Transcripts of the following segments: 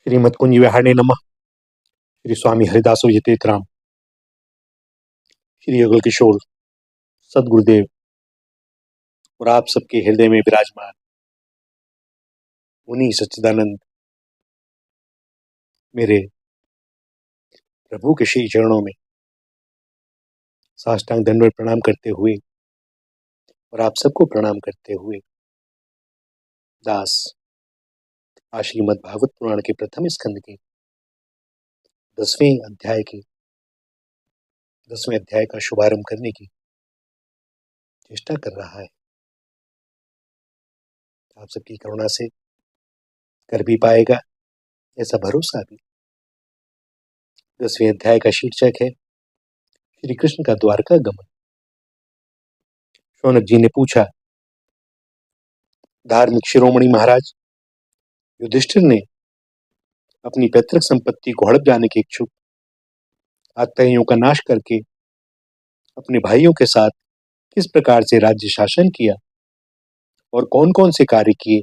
श्रीमद्कुंज विहारिणे नमः। श्री स्वामी हरिदासो यतीराम, श्री युगल किशोर सदगुरुदेव और आप सबके हृदय में विराजमान उन्हीं सच्चिदानंद मेरे प्रभु के श्री चरणों में साष्टांग दंडवत प्रणाम करते हुए और आप सबको प्रणाम करते हुए दास आज श्रीमद् भागवत पुराण के प्रथम स्कंद के 10वें अध्याय का शुभारंभ करने की चेष्टा कर रहा है। आप सबकी करुणा से कर भी पाएगा ऐसा भरोसा भी। 10वें अध्याय का शीर्षक है श्री कृष्ण का द्वारका गमन। शौनक जी ने पूछा, धार्मिक शिरोमणि महाराज, युधिष्ठिर ने अपनी पैतृक संपत्ति को हड़प जाने के इच्छुक आत्ताइयों का नाश करके अपने भाइयों के साथ किस प्रकार से राज्य शासन किया और कौन कौन से कार्य किए,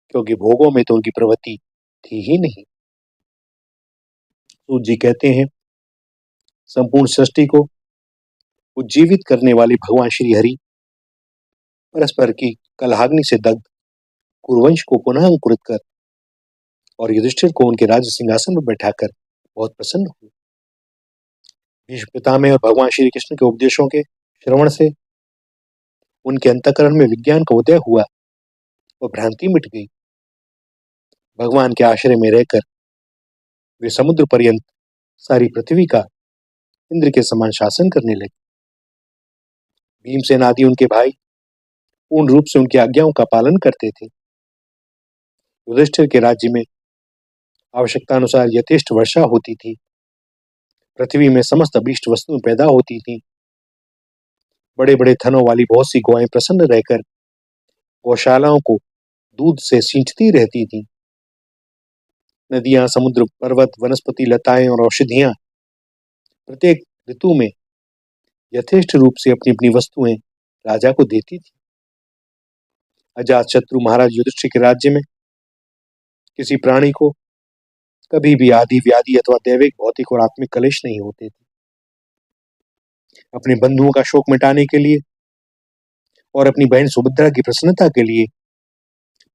क्योंकि भोगों में तो उनकी प्रवृत्ति थी ही नहीं। सूत जी कहते हैं, संपूर्ण सृष्टि को उज्जीवित करने वाले भगवान श्री हरि परस्पर की कलहाग्नि से दग्ध कुरुवंश को पुनः अंकुरित कर और युधिष्ठिर को उनके राज्य सिंहासन पर बैठाकर बहुत प्रसन्न हुए। भीष्म पितामह और भगवान श्री कृष्ण के उपदेशों के श्रवण से उनके अंतःकरण में विज्ञान का उदय हुआ और भ्रांति मिट गई। भगवान के आश्रय में रहकर वे समुद्र पर्यंत सारी पृथ्वी का इंद्र के समान शासन करने लगे। भीमसेन आदि उनके भाई पूर्ण रूप से उनकी आज्ञाओं का पालन करते थे। युधिष्ठिर के राज्य में आवश्यकता अनुसार यथेष्ट वर्षा होती थी। पृथ्वी में समस्त अभीष्ट वस्तुएं पैदा होती थी। बड़े बड़े थनों वाली बहुत सी गौएं प्रसन्न रहकर गौशालाओं को दूध से सींचती रहती थी। नदियां, समुद्र, पर्वत, वनस्पति, लताएं और औषधियां प्रत्येक ऋतु में यथेष्ट रूप से अपनी अपनी वस्तुएं राजा को देती थी। अजात शत्रु महाराज युधिष्ठिर के राज्य में किसी प्राणी को कभी भी आदि व्याधि अथवा दैविक, भौतिक और आत्मिक कलेश नहीं होते थे। अपने बंधुओं का शोक मिटाने के लिए और अपनी बहन सुभद्रा की प्रसन्नता के लिए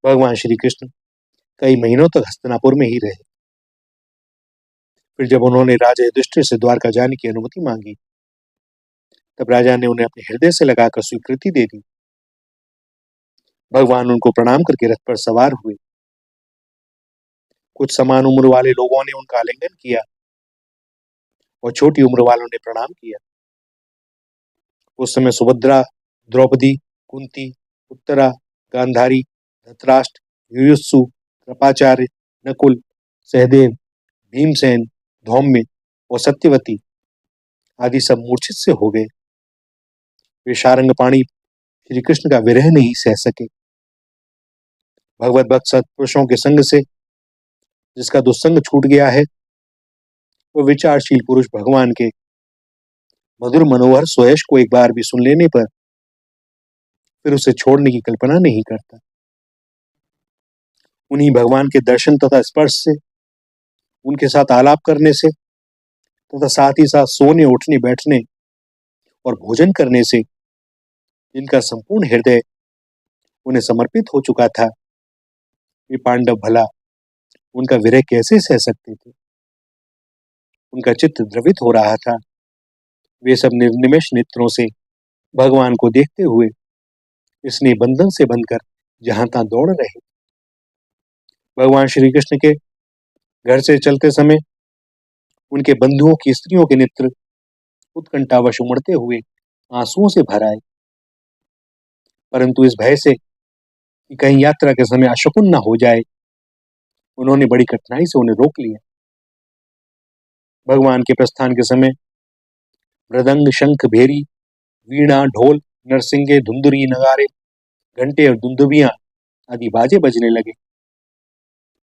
भगवान श्री कृष्ण कई महीनों तक हस्तिनापुर में ही रहे। फिर जब उन्होंने राजा युधिष्ठिर से द्वारका जाने की अनुमति मांगी, तब राजा ने उन्हें अपने हृदय से लगाकर स्वीकृति दे दी। भगवान उनको प्रणाम करके रथ पर सवार हुए। कुछ समान उम्र वाले लोगों ने उनका आलिंगन किया और छोटी उम्र वालों ने प्रणाम किया। उस समय सुभद्रा, द्रौपदी, कुंती, उत्तरा, गांधारी, धृतराष्ट्र, युयुत्सु, कृपाचार्य, नकुल, सहदेव, भीमसेन, धौम्य और सत्यवती आदि सब मूर्छित से हो गए। वे सारंगपाणी श्री कृष्ण का विरह नहीं सह सके। भगवत भक्त सत्पुरुषों के संग से जिसका दुस्संग छूट गया है, वो विचारशील पुरुष भगवान के मधुर मनोहर स्वयश को एक बार भी सुन लेने पर फिर उसे छोड़ने की कल्पना नहीं करता। उन्हीं भगवान के दर्शन तथा स्पर्श से, उनके साथ आलाप करने से तथा साथ ही साथ सोने, उठने, बैठने और भोजन करने से जिनका संपूर्ण हृदय उन्हें समर्पित हो चुका था, वे पांडव भला उनका विरह कैसे सह सकते थे। उनका चित्त द्रवित हो रहा था। वे सब निर्निमेष नेत्रों से भगवान को देखते हुए स्नेह बंधन से बंधकर जहां तहां दौड़ रहे। भगवान श्री कृष्ण के घर से चलते समय उनके बंधुओं की स्त्रियों के नेत्र उत्कंठावश उमड़ते हुए आंसुओं से भर आए, परंतु इस भय से कि कहीं यात्रा के समय अशकुन न हो जाए, उन्होंने बड़ी कठिनाई से उन्हें रोक लिया। भगवान के प्रस्थान के समय मृदंग, शंख, भेरी, वीणा, ढोल, नरसिंगे, धुंदुरी, नगारे, घंटे और दुंदुभियां आदि बाजे बजने लगे।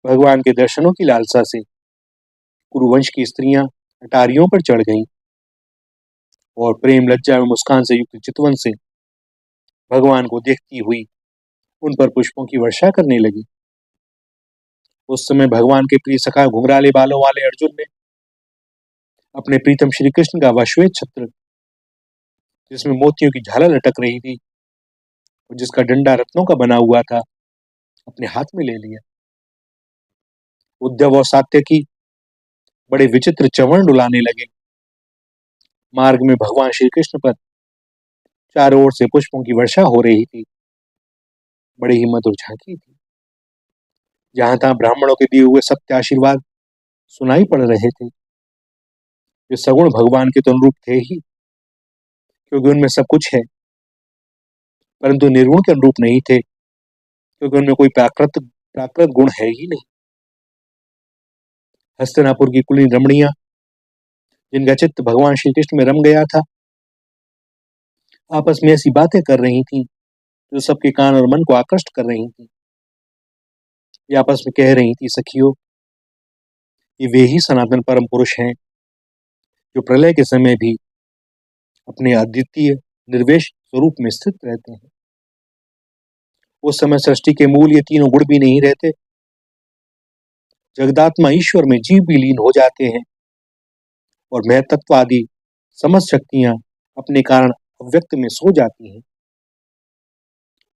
भगवान के दर्शनों की लालसा से कुरुवंश की स्त्रियां अटारियों पर चढ़ गईं और प्रेम, लज्जा और मुस्कान से युक्त चितवन से भगवान को देखती हुई उन पर पुष्पों की वर्षा करने लगी। उस समय भगवान के प्रिय सखा घुंघराले बालों वाले अर्जुन ने अपने प्रीतम श्री कृष्ण का वह श्वेत छत्र, जिसमें मोतियों की झालर लटक रही थी और जिसका डंडा रत्नों का बना हुआ था, अपने हाथ में ले लिया। उद्धव और सात्यकी बड़े विचित्र चवर्ण उड़ाने लगे। मार्ग में भगवान श्री कृष्ण पर चारों ओर से पुष्पों की वर्षा हो रही थी। बड़ी ही मधुर झांकी थी। जहां तहां ब्राह्मणों के दिए हुए सत्य आशीर्वाद सुनाई पड़ रहे थे। वे सगुण भगवान के तो अनुरूप थे ही, क्योंकि उनमें सब कुछ है, परंतु निर्गुण के अनुरूप नहीं थे, क्योंकि उनमें कोई प्राकृत प्राकृत गुण है ही नहीं। हस्तिनापुर की कुलीन रमणियां, जिनका चित्त भगवान श्री कृष्ण में रम गया था, आपस में ऐसी बातें कर रही थीं जो सबके कान और मन को आकृष्ट कर रही थीं। ये आपस में कह रही थी, सखियों, ये वे ही सनातन परम पुरुष हैं जो प्रलय के समय भी अपने अद्वितीय निर्वेश स्वरूप में स्थित रहते हैं। उस समय सृष्टि के मूल ये तीनों गुण भी नहीं रहते। जगदात्मा ईश्वर में जीव भी लीन हो जाते हैं और महतत्व आदि समस्त शक्तियां अपने कारण अव्यक्त में सो जाती हैं।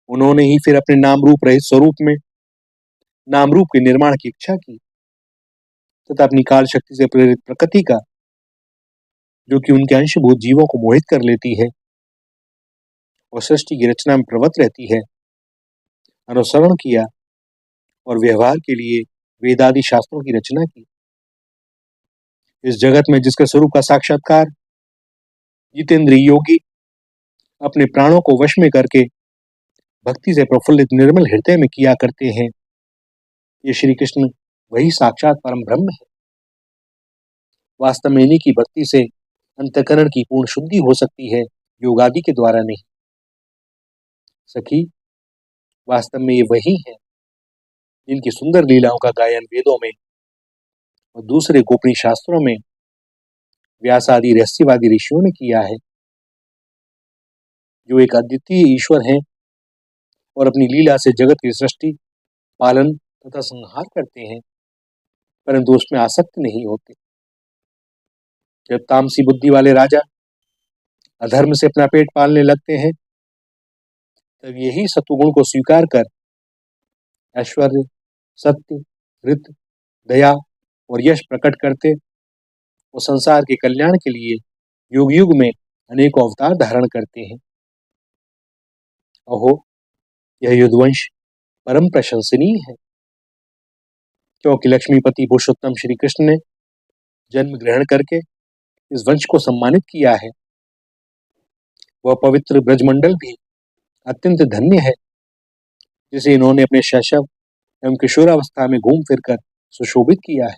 उन्होंने ही फिर अपने नाम रूप रहित स्वरूप में नाम रूप के निर्माण की इच्छा की तथा अपनी काल शक्ति से प्रेरित प्रकृति का, जो कि उनके अंशभूत जीवों को मोहित कर लेती है और सृष्टि की रचना में प्रवृत्त रहती है, अनुसरण किया और व्यवहार के लिए वेदादि शास्त्रों की रचना की। इस जगत में जिसके स्वरूप का साक्षात्कार जितेंद्रिय योगी अपने प्राणों को वश में करके भक्ति से प्रफुल्लित निर्मल हृदय में किया करते हैं, ये श्री कृष्ण वही साक्षात परम ब्रह्म है। वास्तव में इन्हीं की भक्ति से अंतःकरण की पूर्ण शुद्धि हो सकती है, योग आदि के द्वारा नहीं। सखी, वास्तव में ये वही है जिनकी सुंदर लीलाओं का गायन वेदों में और दूसरे गोपनीय शास्त्रों में व्यास आदि रहस्यवादी ऋषियों ने किया है, जो एक अद्वितीय ईश्वर हैं और अपनी लीला से जगत की सृष्टि, पालन तथा संहार करते हैं, परंतु उसमें आसक्त नहीं होते। जब तामसी बुद्धि वाले राजा अधर्म से अपना पेट पालने लगते हैं, तब यही सत्वगुण को स्वीकार कर ऐश्वर्य, सत्य, ऋत, दया और यश प्रकट करते और संसार के कल्याण के लिए युग युग में अनेकों अवतार धारण करते हैं। अहो, यह युद्धवंश परम प्रशंसनीय है, क्योंकि लक्ष्मीपति पुरुषोत्तम श्री कृष्ण ने जन्म ग्रहण करके इस वंश को सम्मानित किया है। वह पवित्र ब्रजमंडल भी अत्यंत धन्य है, जिसे इन्होंने अपने शैशव एवं किशोरावस्था में घूम फिर कर सुशोभित किया है।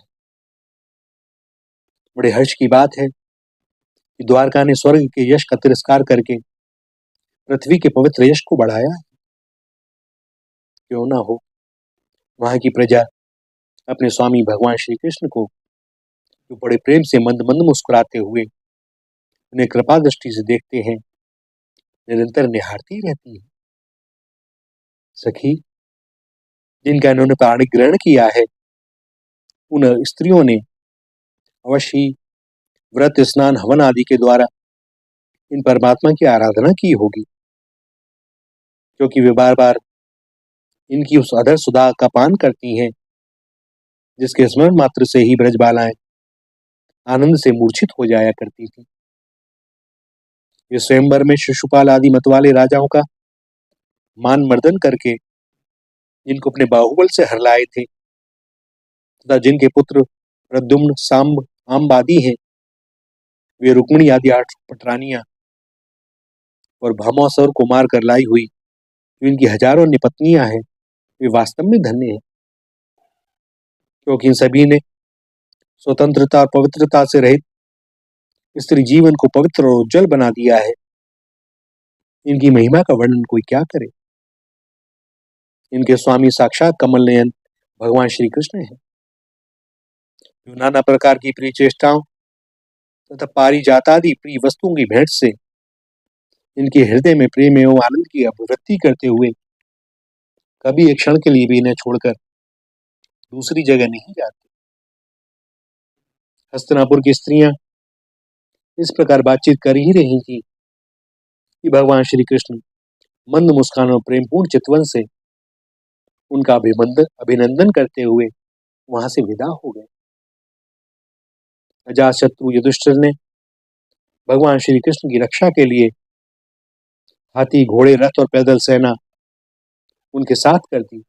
बड़े हर्ष की बात है कि द्वारका ने स्वर्ग के यश का तिरस्कार करके पृथ्वी के पवित्र यश को बढ़ाया है। क्यों ना हो, वहां की प्रजा अपने स्वामी भगवान श्री कृष्ण को, जो बड़े प्रेम से मंद मंद मुस्कुराते हुए उन्हें कृपा दृष्टि से देखते हैं, निरंतर निहारती रहती है। सखी, जिनका इन्होंने प्राणिक ग्रहण किया है, उन स्त्रियों ने अवश्य ही व्रत, स्नान, हवन आदि के द्वारा इन परमात्मा की आराधना की होगी, क्योंकि वे बार बार इनकी उस अधर सुधा का पान करती हैं, जिसके स्मरण मात्र से ही ब्रजबालाएं आनंद से मूर्छित हो जाया करती थी। वे स्वयंवर में शिशुपाल आदि मतवाले राजाओं का मान मर्दन करके जिनको अपने बाहुबल से हरलाए थे तथा जिनके पुत्र प्रद्युम्न, सांब, आम्ब आदि हैं, वे रुक्मिणी आदि 8 पटरानियां और भौमासुर को मार कर लाई हुई जो इनकी हजारों निपत्नियां हैं, वे वास्तव में धन्य हैं, क्योंकि इन सभी ने स्वतंत्रता और पवित्रता से रहित स्त्री जीवन को पवित्र और उज्जवल बना दिया है। इनकी महिमा का वर्णन कोई क्या करे। इनके स्वामी साक्षात कमल नयन भगवान श्री कृष्ण हैं, जो नाना प्रकार की प्रिय चेष्टाओं तथा पारिजातादि प्रिय वस्तुओं की भेंट से इनके हृदय में प्रेम एवं आनंद की अभिव्यक्ति करते हुए कभी एक क्षण के लिए भी इन्हें छोड़कर दूसरी जगह नहीं जाती। हस्तिनापुर की स्त्रियां इस प्रकार बातचीत कर ही रही थी कि भगवान श्री कृष्ण मंद मुस्कान और प्रेमपूर्ण चितवन से उनका अभिनंदन करते हुए वहां से विदा हो गए। अजातशत्रु युधिष्ठिर ने भगवान श्री कृष्ण की रक्षा के लिए हाथी, घोड़े, रथ और पैदल सेना उनके साथ कर दी।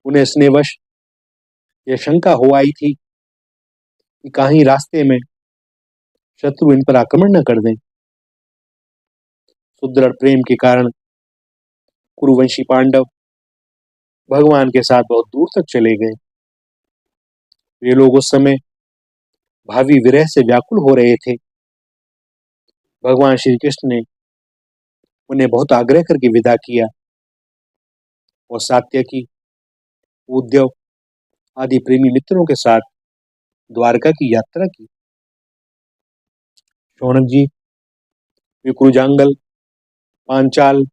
उन्हें स्नेहवश यह शंका हो आई थी कि कहीं रास्ते में शत्रु इन पर आक्रमण न कर दें। सुदृढ़ प्रेम के कारण कुरुवंशी पांडव भगवान के साथ बहुत दूर तक चले गए। वे लोग उस समय भावी विरह से व्याकुल हो रहे थे। भगवान श्री कृष्ण ने उन्हें बहुत आग्रह करके विदा किया और सात्यकी, उद्धव आदि प्रेमी मित्रों के साथ द्वारका की यात्रा की। शौनक जी, विक्रुजांगल, पांचाल,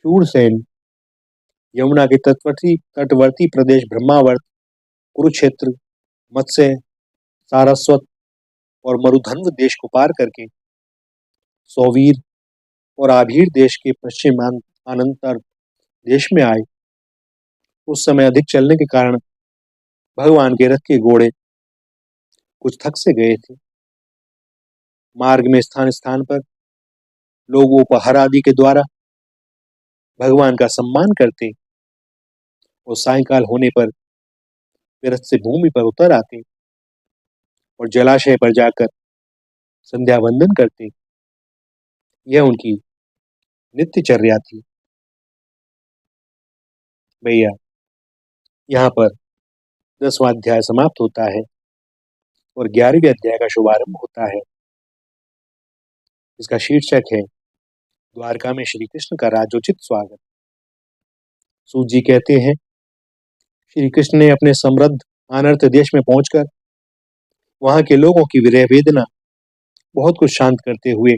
शूरसेन, यमुना के तटवर्ती प्रदेश ब्रह्मावर्त, कुरुक्षेत्र, मत्स्य, सारस्वत और मरुधन्व देश को पार करके सौवीर और आभीर देश के पश्चिमांतर देश में आए। उस समय अधिक चलने के कारण भगवान के रथ के घोड़े कुछ थक से गए थे। मार्ग में स्थान स्थान पर लोग उपहार आदि के द्वारा भगवान का सम्मान करते और सायंकाल होने पर वे रथ से भूमि पर उतर आते और जलाशय पर जाकर संध्या वंदन करते। यह उनकी नित्यचर्या थी। भैया, यहाँ पर 10वां अध्याय समाप्त होता है और 11वें अध्याय का शुभारंभ होता है। इसका शीर्षक है द्वारका में श्री कृष्ण का राजोचित स्वागत। सूत जी कहते हैं, श्री कृष्ण ने अपने समृद्ध अनर्थ देश में पहुंचकर वहां के लोगों की विरह वेदना बहुत कुछ शांत करते हुए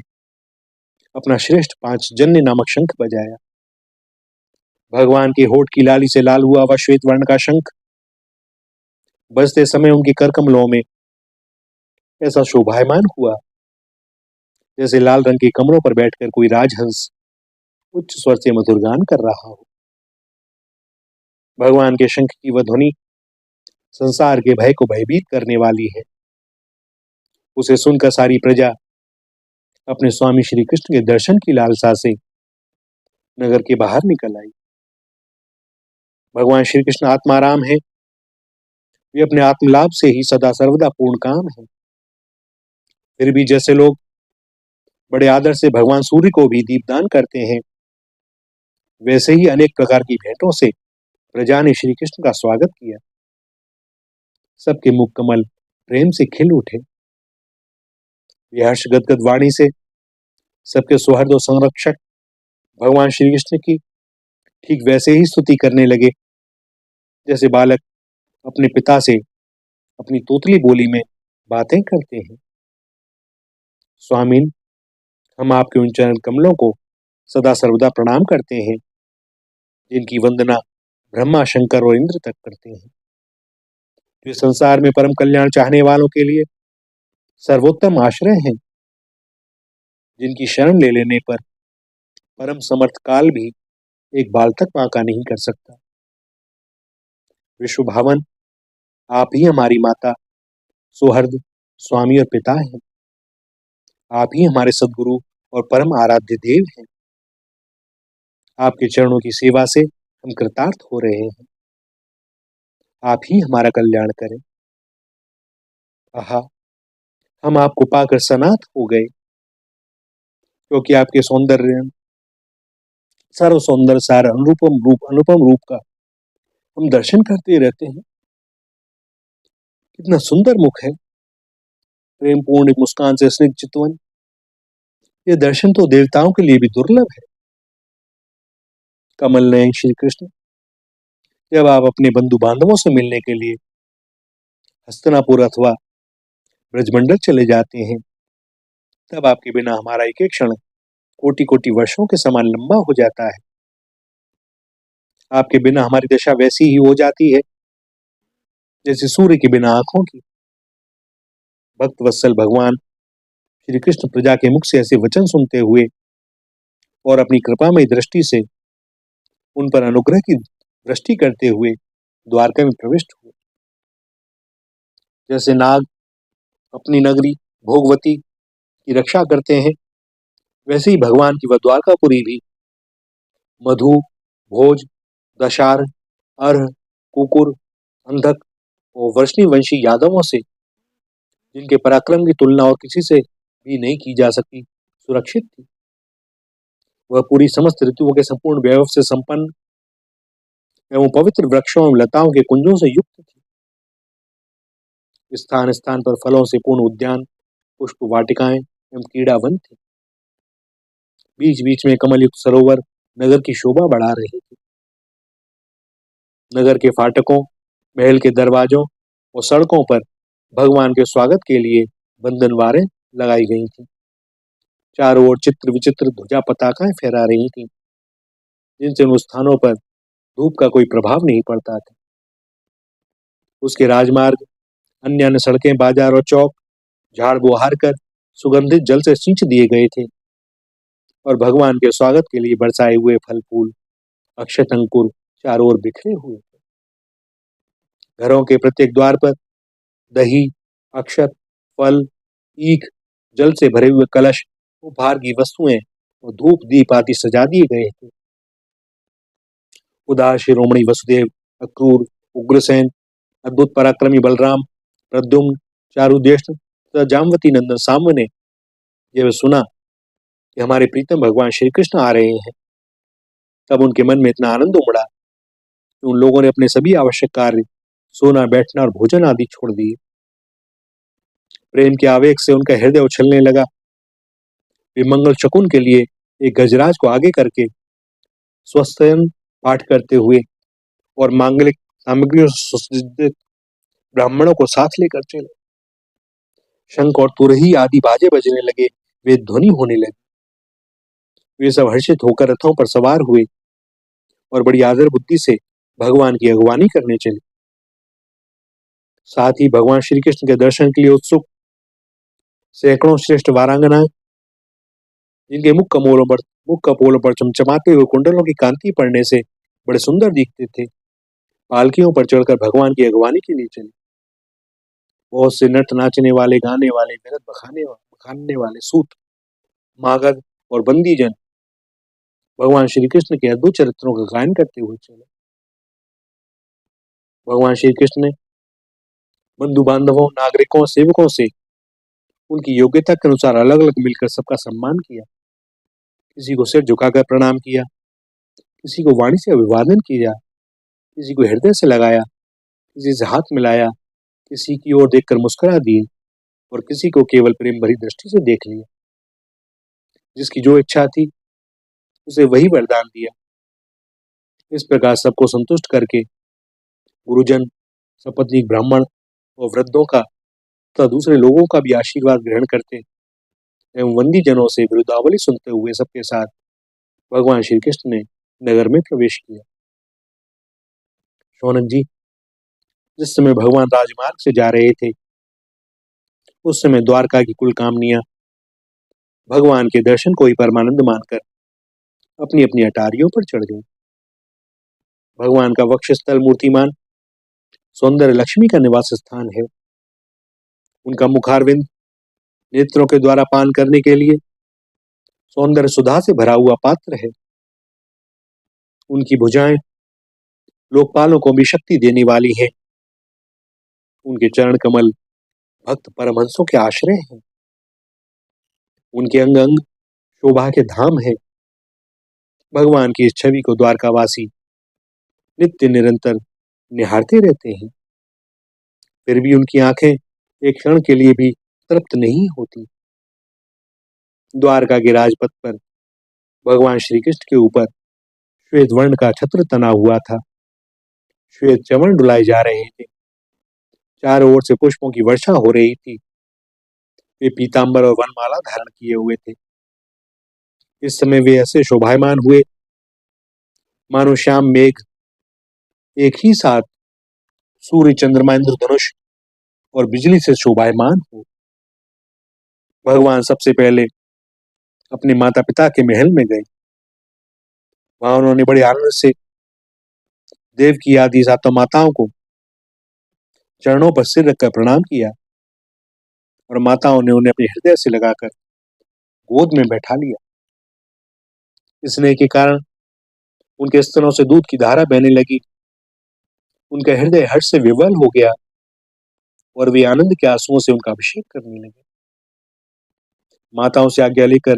अपना श्रेष्ठ पांचजन्य नामक शंख बजाया। भगवान के होठ की लाली से लाल हुआ वह श्वेत वर्ण का शंख बजते समय उनके कर कमलों में ऐसा शोभायमान हुआ जैसे लाल रंग के कमलों पर बैठकर कोई राजहंस उच्च स्वर से मधुर गान कर रहा हो। भगवान के शंख की वह ध्वनि संसार के भय को भयभीत करने वाली है। उसे सुनकर सारी प्रजा अपने स्वामी श्री कृष्ण के दर्शन की लालसा से नगर के बाहर निकल आई। भगवान श्री कृष्ण आत्माराम है। वे अपने आत्मलाभ से ही सदा सर्वदा पूर्ण काम है। फिर भी जैसे लोग बड़े आदर से भगवान सूर्य को भी दीपदान करते हैं, वैसे ही अनेक प्रकार की भेंटों से प्रजा ने श्री कृष्ण का स्वागत किया। सबके मुख कमल प्रेम से खिल उठे। वे हर्ष गदगद वाणी से सबके सुहृद और संरक्षक भगवान श्री कृष्ण की ठीक वैसे ही स्तुति करने लगे जैसे बालक अपने पिता से अपनी तोतली बोली में बातें करते हैं। स्वामीन, हम आपके उन चरण कमलों को सदा सर्वदा प्रणाम करते हैं जिनकी वंदना ब्रह्मा, शंकर और इंद्र तक करते हैं। वे संसार में परम कल्याण चाहने वालों के लिए सर्वोत्तम आश्रय हैं, जिनकी शरण ले लेने पर परम समर्थ काल भी एक बाल तक बांका नहीं कर सकता। विश्व भावन, आप ही हमारी माता, सुहृद, स्वामी और पिता हैं। आप ही हमारे सद्गुरु और परम आराध्य देव हैं। आपके चरणों की सेवा से हम कृतार्थ हो रहे हैं। आप ही हमारा कल्याण करें। आहा, हम आपको पाकर सनाथ हो गए, क्योंकि आपके सौंदर्य, सर्व सौंदर्य सार अनुपम रूप का हम दर्शन करते रहते हैं। कितना सुंदर मुख है, प्रेम पूर्ण मुस्कान से स्निग्ध चितवन। ये दर्शन तो देवताओं के लिए भी दुर्लभ है। कमल नयन श्री कृष्ण, जब आप अपने बंधु बांधवों से मिलने के लिए हस्तिनापुर अथवा ब्रजमंडल चले जाते हैं, तब आपके बिना हमारा एक एक क्षण कोटि कोटि वर्षों के समान लंबा हो जाता है। आपके बिना हमारी दशा वैसी ही हो जाती है जैसे सूर्य के बिना आंखों की। भक्त वत्सल भगवान श्री कृष्ण प्रजा के मुख से ऐसे वचन सुनते हुए और अपनी कृपामय दृष्टि से उन पर अनुग्रह की दृष्टि करते हुए द्वारका में प्रविष्ट हुए। जैसे नाग अपनी नगरी भोगवती की रक्षा करते हैं, वैसे ही भगवान की वह द्वारकापुरी भी मधु, भोज, दशार, अर्ह, कुकुर, अंधक और वर्ष्णी वंशी यादवों से, जिनके पराक्रम की तुलना और किसी से भी नहीं की जा सकती, सुरक्षित थी। वह पूरी समस्त ऋतुओं के संपूर्ण वैभव से संपन्न एवं पवित्र वृक्षों एवं लताओं के कुंजों से युक्त थी। स्थान स्थान पर फलों से पूर्ण उद्यान, पुष्प वाटिकाएं एवं क्रीड़ावन थे। बीच बीच में कमल युक्त सरोवर नगर की शोभा बढ़ा रहे थे। नगर के फाटकों, महल के दरवाजों और सड़कों पर भगवान के स्वागत के लिए बंधनवारें लगाई गई थी। चारों ओर चित्र विचित्र ध्वजा पताकाएं फहरा रही थी, जिनसे उन स्थानों पर धूप का कोई प्रभाव नहीं पड़ता था। उसके राजमार्ग, अन्य अन्य सड़कें, बाजार और चौक झाड़ बुहार कर सुगंधित जल से सींच दिए गए थे और भगवान के स्वागत के लिए बरसाए हुए फल फूल, अक्षत अंकुर चारों ओर बिखरे हुए थे। घरों के प्रत्येक द्वार पर दही, अक्षत, फल, ईख, जल से भरे हुए कलश, उपहार की वस्तुएं और धूप दीप आदि सजा दिए गए थे। उदार शिरोमणि वसुदेव, अक्रूर, उग्रसेन, अद्भुत पराक्रमी बलराम, प्रद्युम्न, चारुदेष्ट तथा जामवती नंदन सांब ने जब सुना कि हमारे प्रीतम भगवान श्री कृष्ण आ रहे हैं, तब उनके मन में इतना आनंद उमड़ा कि उन लोगों ने अपने सभी आवश्यक कार्य, सोना, बैठना और भोजन आदि छोड़ दिए। प्रेम के आवेग से उनका हृदय उछलने लगा। वे मंगल शकुन के लिए एक गजराज को आगे करके स्वस्तियन पाठ करते हुए और मांगलिक सामग्रियों से सुसज्जित ब्राह्मणों को साथ लेकर चले। शंख और तुरही आदि बाजे बजने लगे, वे ध्वनि होने लगे। वे सब हर्षित होकर रथों पर सवार हुए और बड़ी आदर बुद्धि से भगवान की अगवानी करने चले। साथ ही भगवान श्री कृष्ण के दर्शन के लिए उत्सुक सैकड़ों श्रेष्ठ वारांगनाएं, जिनके मुख कपोलों पर चमचमाते हुए कुंडलों की कांति पड़ने से बड़े सुंदर दिखते थे, पालकियों पर चढ़कर भगवान की अगवानी के लिए चले। बहुत से नट नाचने वाले, गाने वाले, विरत बखानने वाले सूत, मागध और बंदीजन भगवान श्री कृष्ण के अद्भुत चरित्रों का गायन करते हुए चले। भगवान श्री कृष्ण ने बंधु बांधवों, नागरिकों, सेवकों से उनकी योग्यता के अनुसार अलग अलग मिलकर सबका सम्मान किया। किसी को सिर झुकाकर प्रणाम किया, किसी को वाणी से अभिवादन किया, किसी को हृदय से लगाया, किसी से हाथ मिलाया, किसी की ओर देखकर मुस्कुरा दिए और किसी को केवल प्रेम भरी दृष्टि से देख लिया। जिसकी जो इच्छा थी उसे वही वरदान दिया। इस प्रकार सबको संतुष्ट करके गुरुजन, सपत्नीक ब्राह्मण और वृद्धों का तथा दूसरे लोगों का भी आशीर्वाद ग्रहण करते एवं वंदी जनों से विरुदावली सुनते हुए सबके साथ भगवान श्री कृष्ण ने नगर में प्रवेश किया। शौनक जी, जिस समय भगवान राजमार्ग से जा रहे थे, उस समय द्वारका की कुल कामनियां भगवान के दर्शन को ही परमानंद मानकर अपनी अपनी अटारियों पर चढ़ गई। भगवान का वक्षस्थल मूर्तिमान सौंदर्य लक्ष्मी का निवास स्थान है। उनका मुखारविंद नेत्रों के द्वारा पान करने के लिए सौंदर्य सुधा से भरा हुआ पात्र है। उनकी भुजाएं लोकपालों को भी शक्ति देने वाली हैं। उनके चरण कमल भक्त परमहंसों के आश्रय हैं। उनके अंग अंग शोभा के धाम है। भगवान की इस छवि को द्वारकावासी नित्य निरंतर निहारते रहते हैं। फिर भी उनकी आंखें एक क्षण के लिए भी तृप्त नहीं होती। द्वारका के राजपथ पर भगवान श्री कृष्ण के ऊपर श्वेत वर्ण का छत्र तना हुआ था। श्वेत चमन डुलाए जा रहे थे। चारों ओर से पुष्पों की वर्षा हो रही थी। वे पीतांबर और वनमाला धारण किए हुए थे। इस समय वे ऐसे शोभायमान हुए मानो श्याम मेघ एक ही साथ सूर्य चंद्रमा इंद्रधनुष और बिजली से शोभायमान हो। भगवान सबसे पहले अपने माता पिता के महल में गए। वहां उन्होंने बड़े आनंद से देव की आदि सातों माताओं को चरणों पर सिर रखकर प्रणाम किया और माताओं ने उन्हें अपने हृदय से लगाकर गोद में बैठा लिया। स्नेह के कारण उनके स्तनों से दूध की धारा बहने लगी। उनका हृदय हर्ष से विवल हो गया और वे आनंद के आंसुओं से उनका अभिषेक करने लगे। माताओं से आज्ञा लेकर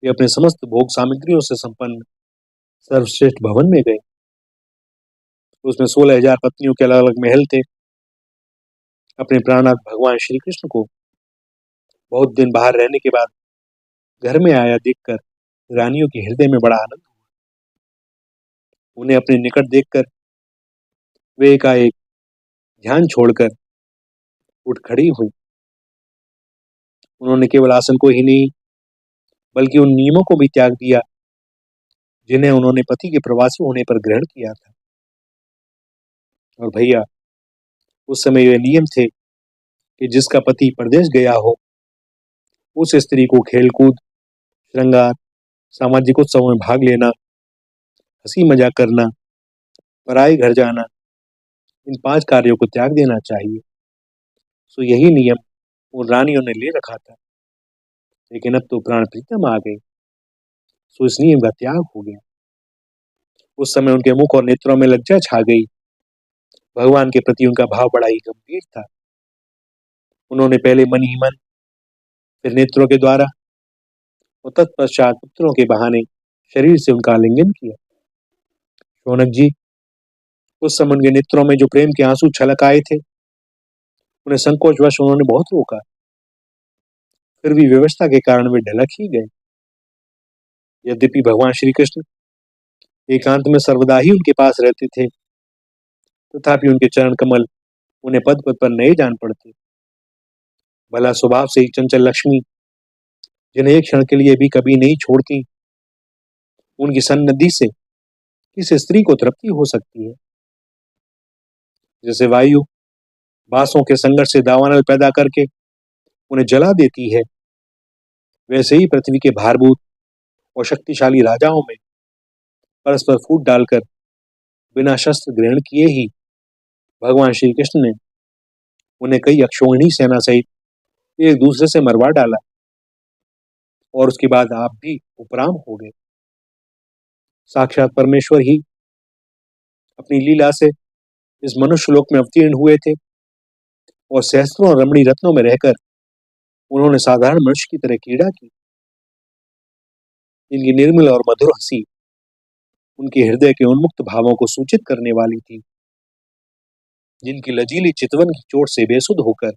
वे अपने समस्त भोग सामग्रियों से संपन्न सर्वश्रेष्ठ भवन में गए। उसमें 16,000 पत्नियों के अलग अलग महल थे। अपने प्राणनाथ भगवान श्री कृष्ण को बहुत दिन बाहर रहने के बाद घर में आया देखकर रानियों के हृदय में बड़ा आनंद हुआ। उन्हें अपने निकट देखकर वे एकाएक ध्यान छोड़कर उठ खड़ी हुई। उन्होंने केवल आसन को ही नहीं बल्कि उन नियमों को भी त्याग दिया जिन्हें उन्होंने पति के प्रवासी होने पर ग्रहण किया था। और भैया, उस समय वे नियम थे कि जिसका पति परदेश गया हो उस स्त्री को खेलकूद, श्रृंगार, सामाजिक उत्सवों में भाग लेना, हंसी मजाक करना, पराई घर जाना, इन 5 कार्यों को त्याग देना चाहिए। सो यही नियम उन रानियों ने ले रखा था। लेकिन अब तो प्राण प्रीतम आ गए, सो इस नियम का त्याग हो गया। उस समय उनके मुख और नेत्रों में लज्जा छा गई। भगवान के प्रति उनका भाव बड़ा ही गंभीर था। उन्होंने पहले मन ही मन, फिर नेत्रों के द्वारा और तत्पश्चात पुत्रों के बहाने शरीर से उनका आलिंगन किया। शौनक जी, उस समय उनके नेत्रों में जो प्रेम के आंसू छलक आए थे, उन्हें संकोचवश उन्होंने बहुत रोका। फिर भी व्यवस्था के कारण वे ढलक ही गए। यद्यपि भगवान श्री कृष्ण एकांत में सर्वदा ही उनके पास रहते थे, तथापि उनके चरण कमल उन्हें पद पद पर नहीं जान पड़ते। भला स्वभाव से ही चंचल लक्ष्मी, जिन्हें एक क्षण के लिए भी कभी नहीं छोड़ती, उनकी सन्निधि से किस स्त्री को तृप्ति हो सकती है। जैसे वायु बांसों के संघर्ष से दावानल पैदा करके उन्हें जला देती है, वैसे ही पृथ्वी के भारभूत और शक्तिशाली राजाओं में परस्पर फूट डालकर बिना शस्त्र ग्रहण किए ही भगवान श्री कृष्ण ने उन्हें कई अक्षौहिणी सेना सहित एक दूसरे से मरवा डाला और उसके बाद आप भी उपराम हो गए। साक्षात परमेश्वर ही अपनी लीला से इस मनुष्य लोक में अवतीर्ण हुए थे और सहस्त्रों रमणी रत्नों में रहकर उन्होंने साधारण मनुष्य की तरह क्रीड़ा की। इनकी निर्मल और मधुर हंसी उनके हृदय के उन्मुक्त भावों को सूचित करने वाली थी, जिनकी लजीली चितवन की चोट से बेसुध होकर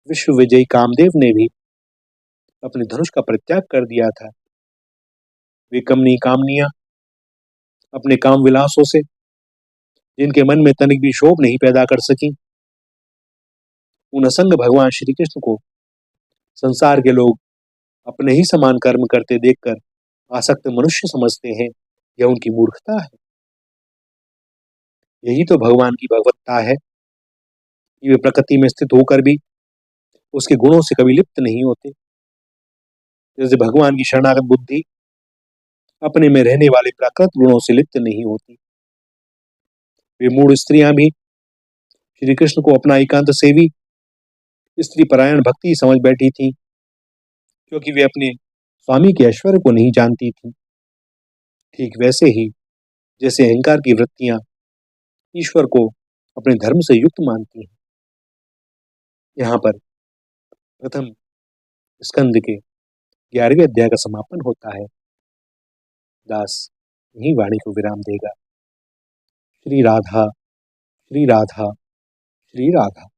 विश्व विजयी कामदेव ने भी अपने धनुष का परित्याग कर दिया था। वे कमनी कामनियां अपने काम विलासों से जिनके मन में तनिक भी शोभ नहीं पैदा कर सकी, उन असंग भगवान श्री कृष्ण को संसार के लोग अपने ही समान कर्म करते देखकर आसक्त मनुष्य समझते हैं। यह उनकी मूर्खता है। यही तो भगवान की भगवत्ता है कि वे प्रकृति में स्थित होकर भी उसके गुणों से कभी लिप्त नहीं होते। जैसे भगवान की शरणागत बुद्धि अपने में रहने वाले प्राकृत गुणों से लिप्त नहीं होती। वे मूढ़ स्त्रियां भी श्री कृष्ण को अपना एकांत सेवी स्त्री परायण भक्ति समझ बैठी थी, क्योंकि वे अपने स्वामी के ऐश्वर्य को नहीं जानती थी। ठीक वैसे ही जैसे अहंकार की वृत्तियां ईश्वर को अपने धर्म से युक्त मानती हैं। यहाँ पर प्रथम स्कंद के 11वें अध्याय का समापन होता है। दास यही वाणी को विराम देगा। श्री राधा, श्री राधा, श्री राधा।